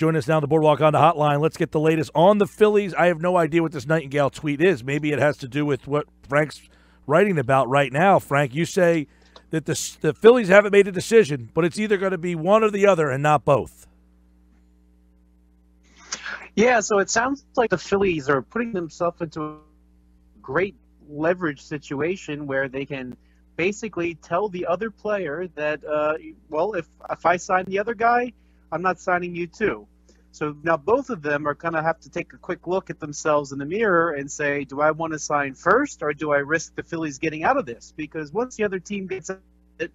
Join us now on the Boardwalk on the hotline. Let's get the latest on the Phillies. I have no idea what this Nightingale tweet is. Maybe it has to do with what Frank's writing about right now. Frank, you say that the Phillies haven't made a decision, but it's either going to be one or the other and not both. Yeah, so it sounds like the Phillies are putting themselves into a great leverage situation where they can basically tell the other player that, well, if I sign the other guy, I'm not signing you too. So now both of them are going to have to take a quick look at themselves in the mirror and say, do I want to sign first or do I risk the Phillies getting out of this? Because once the other team gets it,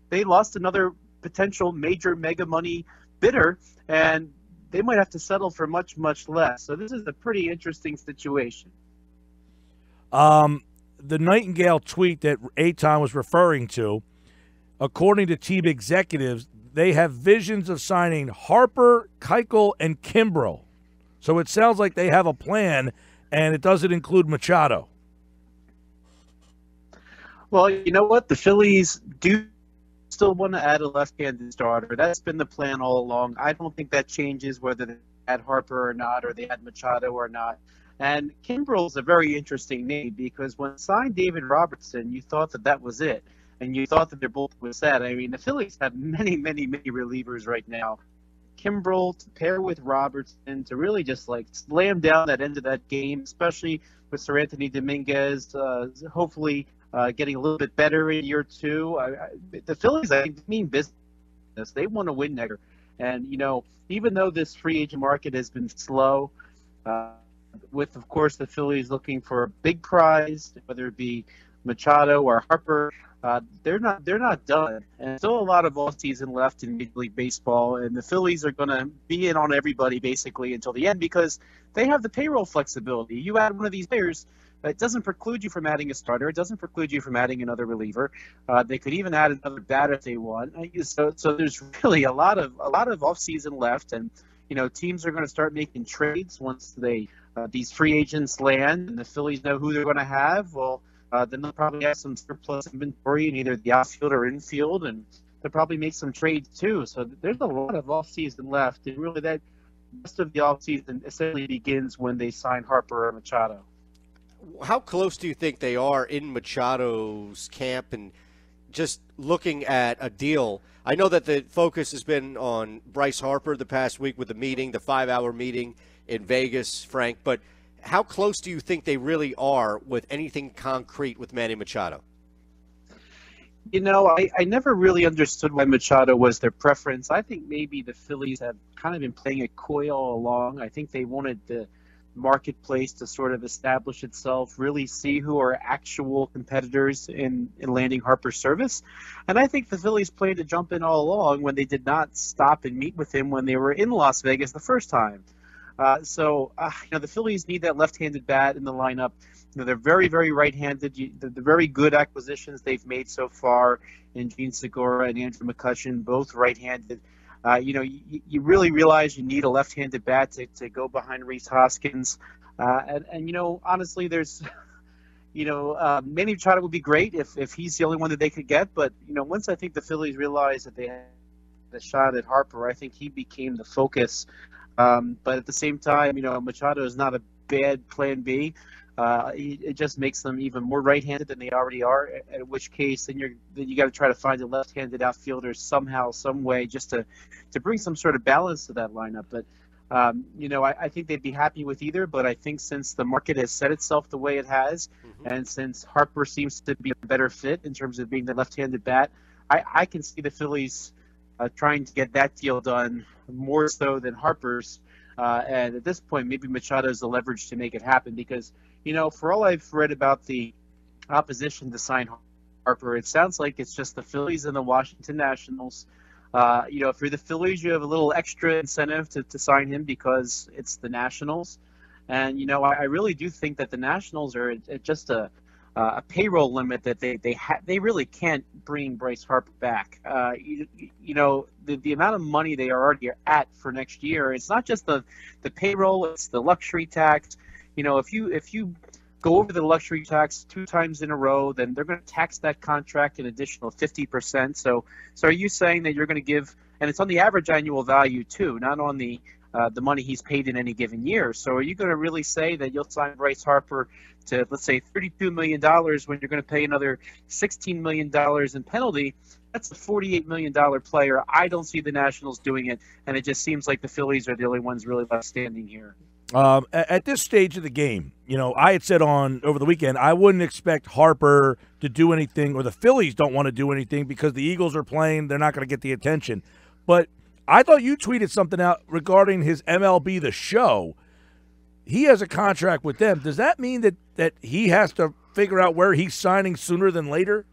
they lost another potential major mega money bidder, and they might have to settle for much, much less. So this is a pretty interesting situation. The Nightingale tweet that Eitan was referring to, according to team executives, they have visions of signing Harper, Keuchel, and Kimbrel. So it sounds like they have a plan, and it doesn't include Machado. Well, you know what? The Phillies do still want to add a left-handed starter. That's been the plan all along. I don't think that changes whether they add Harper or not, or they add Machado or not. And Kimbrel's a very interesting name because when signed David Robertson, you thought that that was it. And you thought that they're both was set. I mean, the Phillies have many, many, many relievers right now. Kimbrel to pair with Robertson to really just like slam down that end of that game, especially with Sir Anthony Dominguez, hopefully getting a little bit better in year two. The Phillies, I think, mean business. They want to win next year. And, you know, even though this free agent market has been slow, with, of course, the Phillies looking for a big prize, whether it be Machado or Harper, they're not done. And still a lot of offseason left in Major League Baseball, and the Phillies are going to be in on everybody basically until the end because they have the payroll flexibility. You add one of these players, it doesn't preclude you from adding a starter. It doesn't preclude you from adding another reliever. They could even add another bat if they want. So there's really a lot of offseason left, and you know teams are going to start making trades once these free agents land and the Phillies know who they're going to have. Well. Then they'll probably have some surplus inventory in either the outfield or infield, and they'll probably make some trades too. So there's a lot of offseason left, and really that rest of the offseason essentially begins when they sign Harper or Machado. How close do you think they are in Machado's camp and just looking at a deal? I know that the focus has been on Bryce Harper the past week with the 5-hour meeting in Vegas, Frank, but how close do you think they really are with anything concrete with Manny Machado? You know, I never really understood why Machado was their preference. I think maybe the Phillies have kind of been playing it coy all along. I think they wanted the marketplace to sort of establish itself, really see who are actual competitors in landing Harper's service. And I think the Phillies planned to jump in all along when they did not stop and meet with him when they were in Las Vegas the first time. So the Phillies need that left-handed bat in the lineup. You know, they're very, very right-handed. The very good acquisitions they've made so far in Gene Segura and Andrew McCutchen, both right-handed. You really realize you need a left-handed bat to go behind Rhys Hoskins. And honestly, there's, Manny Machado would be great if he's the only one that they could get. But, once I think the Phillies realized that they had a shot at Harper, I think he became the focus. But at the same time, Machado is not a bad plan B. It just makes them even more right-handed than they already are. In which case, then you got to try to find a left-handed outfielder somehow, some way, just to bring some sort of balance to that lineup. But I think they'd be happy with either. But I think since the market has set itself the way it has, and since Harper seems to be a better fit in terms of being the left-handed bat, I can see the Phillies trying to get that deal done more so than Harper's. And at this point, maybe Machado is the leverage to make it happen because, for all I've read about the opposition to sign Harper, it sounds like it's just the Phillies and the Washington Nationals. If you're the Phillies, you have a little extra incentive to sign him because it's the Nationals. And, I really do think that the Nationals are at just a payroll limit that they really can't bring Bryce Harper back. The amount of money they are already at for next year, it's not just the payroll, it's the luxury tax. If you go over the luxury tax 2 times in a row, then they're going to tax that contract an additional 50%. So are you saying that you're going to give and it's on the average annual value too, not on the money he's paid in any given year. So are you going to really say that you'll sign Bryce Harper to, let's say, $32 million when you're going to pay another $16 million in penalty? That's a $48 million player. I don't see the Nationals doing it, and it just seems like the Phillies are the only ones really left standing here. At this stage of the game, I had said over the weekend I wouldn't expect Harper to do anything, or the Phillies don't want to do anything because the Eagles are playing. They're not going to get the attention. But I thought you tweeted something out regarding his MLB The Show. He has a contract with them. Does that mean that he has to figure out where he's signing sooner than later?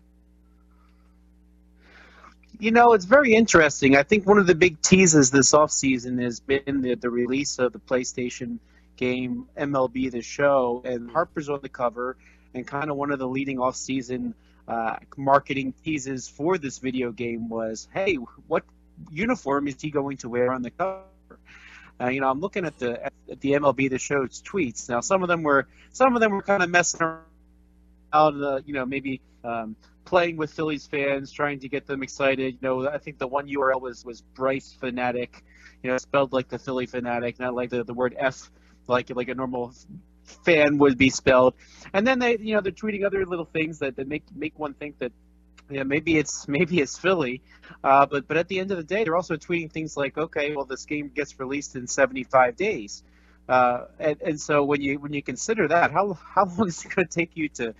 It's very interesting. I think one of the big teases this offseason has been the release of the PlayStation game MLB The Show, and Harper's on the cover, and kind of one of the leading offseason marketing teases for this video game was, hey, what uniform is he going to wear on the cover? I'm looking at the MLB The Show's tweets. Now, some of them were kind of messing around, maybe playing with Phillies fans, trying to get them excited. I think the one URL was Bryce Fanatic, spelled like the Philly fanatic, not like the word F, like a normal fan would be spelled. And then they're tweeting other little things that make one think that maybe it's Philly, but at the end of the day, they're also tweeting things like, okay, well, this game gets released in 75 days, and so when you consider that, how long is it going to take you to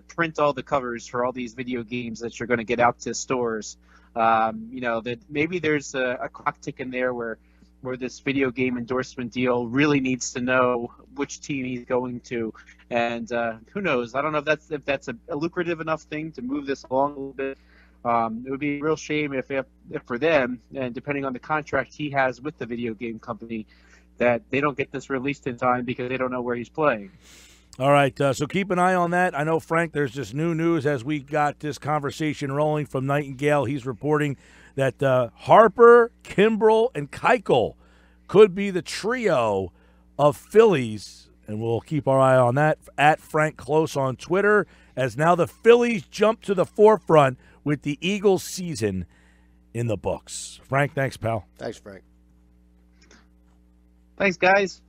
print all the covers for all these video games that you're going to get out to stores? That maybe there's a clock tick in there where this video game endorsement deal really needs to know which team he's going to, and who knows? I don't know if that's a lucrative enough thing to move this along a little bit. It would be a real shame if for them, and depending on the contract he has with the video game company, that they don't get this released in time because they don't know where he's playing. All right, so keep an eye on that. I know, Frank, there's just new news as we got this conversation rolling from Nightingale. He's reporting that Harper, Kimbrel, and Keuchel could be the trio of Phillies, and we'll keep our eye on that at Frank Klose on Twitter, as now the Phillies jump to the forefront with the Eagles season in the books. Frank, thanks, pal. Thanks, Frank. Thanks, guys.